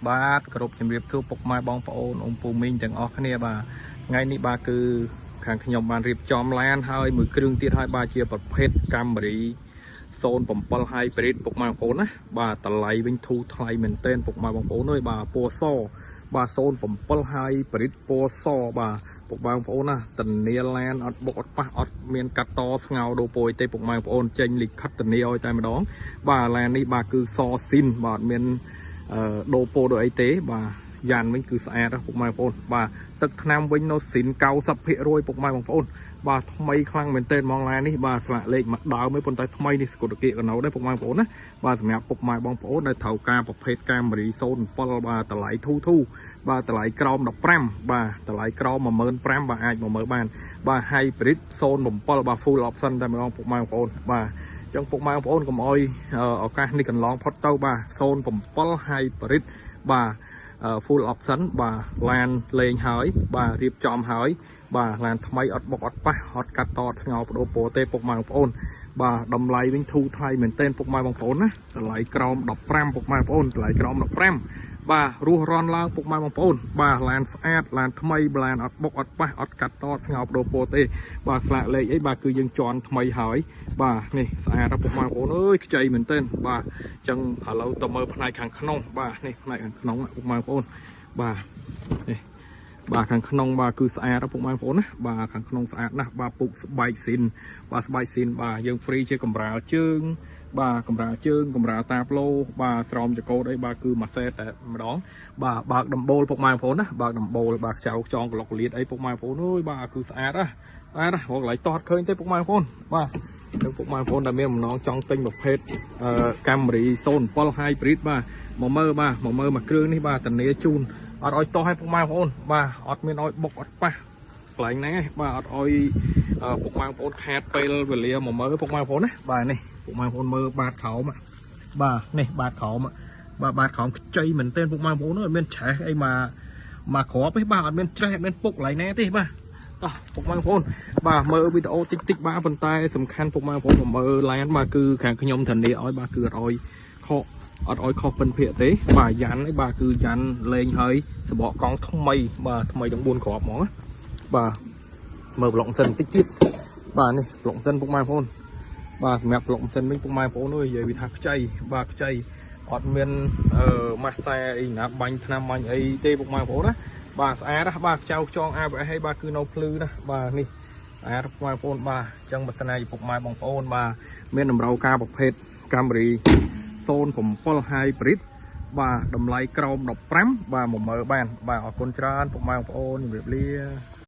បាទគ្រប់ជំរាបសួរពុកម៉ែបងប្អូនអ៊ំពូមីងទាំងអស់គ្នាបាទថ្ងៃនេះបាទគឺខាងខ្ញុំបានរៀបចំឡានហើយមួយគ្រឿងទៀតហើយបាទជាប្រភេទកាមេរី07 Hybrid ពុកម៉ែបងប្អូនណាបាទតម្លៃវិញធូរថ្លៃមែនទែនពុកម៉ែបងប្អូនអើយបាទពណ៌សបាទ07 Hybrid ពណ៌សបាទពុកម៉ែបងប្អូនណាធានាឡានអត់បុកអត់ប៉ះអត់មានកាត់តស្ងោដូពោយទេពុកម៉ែបងប្អូនចេញលិខិតធានាឲ្យតែម្ដងបាទឡាននេះបាទគឺសស៊ីនបាទមានដូពោដូអីទេបាទយ៉ានវិញគឺស្អាតពុកម៉ែបងប្អូនបាទទឹកថ្នាំវិញនៅស៊ីន 90% ពុកម៉ែបងប្អូនបាទថ្មីខ្លាំងមែនទែនហ្មងឡាននេះបាទស្លាកលេខមកដើមឯងប៉ុន្តែថ្មីនេះស្គុតគៀកកណោដែរពុកម៉ែបងប្អូនណាបាទសម្រាប់ពុកម៉ែបងប្អូនដែលត្រូវការប្រភេទកាមេរី07បាទតម្លៃធូរបាទតម្លៃក្រោម15បាទតម្លៃក្រោម15000បាទអាចមកមើលបានបាទ Hybrid 07បាទ Full Option តែម្ដងពុកម៉ែបងប្អូនបាទចឹងពុកម៉ែបងប្អូនកុំអោយឱកាសនេះកន្លងផុតទៅបាទ07 Hybrid បាទ Full Option បាទឡានលេងហើយបាទរៀបចំហើយបាទឡានថ្មីអត់បុកអត់ប៉ះអត់កាត់តអត់ស្ងោបដូរពណ៌ទេពុកម៉ែបងប្អូនបាទតម្លៃវិញធូរថ្លៃមែនទែនពុកម៉ែបងប្អូនណាតម្លៃក្រោម15ពុកម៉ែបងប្អូនតម្លៃក្រោម15បាទរស់រន់ឡើងពុកម៉ែបងប្អូនបាទឡានស្អាតឡានថ្មីឡានអត់បុកអត់ប៉ះអត់កាត់តស្ងោបដូរពណ៌ទេបាទស្លាកលេខអីបាទគឺយើងជន់ថ្មីហើយបាទនេះស្អាតពុកម៉ែបងប្អូនអើយខ្ចីមែនទែនបាទអញ្ចឹងឥឡូវទៅមើលផ្នែកខាងក្នុងបាទនេះផ្នែកខាងក្នុងពុកម៉ែបងប្អូនបាទនេះបាទខាងក្នុងបាទគឺស្អាតពុកម៉ែបងប្អូនណាបាទខាងក្នុងស្អាតណាស់បាទពុកស្បែកស៊ីនបាទស្បែកស៊ីនបាទយើងហ្វ្រីជាកម្រាលជើងបាទកម្រាលជើងកម្រាលតាប្លូបាទស្រោមចកោតអីបាទគឺមួយសេតតែម្ដងបាទបើកដំបូលពុកម៉ែបងប្អូនណាបើកដំបូលបាទចៅចងក្លុកលៀតអីពុកម៉ែបងប្អូនអើយបាទគឺស្អាតណាស់ស្អាតណាស់រកកន្លែងតោះឃើញទេពុកម៉ែបងប្អូនបាទនឹងពុកម៉ែបងប្អូនដែលមានបំណងចង់ទិញប្រភេទកាមេរី07 Hybrid បាទមកមើលបាទមកមើលមួយគ្រឿងនេះបាទធានាជូនអត់ឲ្យតោះឲ្យពុកម៉ែបងប្អូនបាទអត់មានឲ្យបុកអត់ប៉ះកន្លែងហ្នឹងឯងបាទអត់ឲ្យពុកម៉ែបងប្អូនខាតពេលវេលាមកមើលពុកម៉ែបងប្អូនណាបាទនេះពុកម៉ែបងប្អូនមើលបាតក្រោមបាទនេះបាតក្រោមបាទបាតក្រោមខ្ចីមែនទែនពុកម៉ែបងប្អូនអើយមានច្រេះអីមកគ្រាប់ទេបាទអត់មានច្រេះអត់មានពុកកន្លែងណាទេបាទតោះពុកម៉ែបងប្អូនបាទមើលវីដេអូតិចបាទប៉ុន្តែសំខាន់ពុកម៉ែបងប្អូនមកមើលឡានបាទគឺខាងខ្ញុំធានាឲ្យបាទគឺអត់ឲ្យខុសពិនភាគទេបាទយ៉ាន់ឯបាទគឺយ៉ាន់លេងហើយសបកកង់ថ្មីបាទថ្មីទាំង4គ្រាប់ហ្មងបាទមើលប្លុកម៉ាស៊ីនតិចទៀតបាទនេះប្លុកម៉ាស៊ីនពុកម៉ែបងប្អូនបាទសម្រាប់ប្លុកម៉ាស៊ីនវិញពុកម៉ែបងប្អូនអើយនិយាយវាថាខ្ចីបាទខ្ចីអត់មានម៉ាស់សែអីណាបាញ់ថ្នាំបាញ់អីទេពុកម៉ែបងប្អូនណាបាទស្អាតណាស់បាទចៅខ្យង ABS ឲ្យបាទគឺនៅភ្លឺណាបាទនេះស្អាតពុកម៉ែបងប្អូនបាទអញ្ចឹងបើសិនជាពុកម៉ែបងប្អូនបាទមានតម្រូវការប្រភេទកាមេរី07 Hybrid បាទតម្លៃក្រោម15បាទមកមើលបានបាទអរគុណច្រើនពុកម៉ែបងប្អូនជម្រាបលា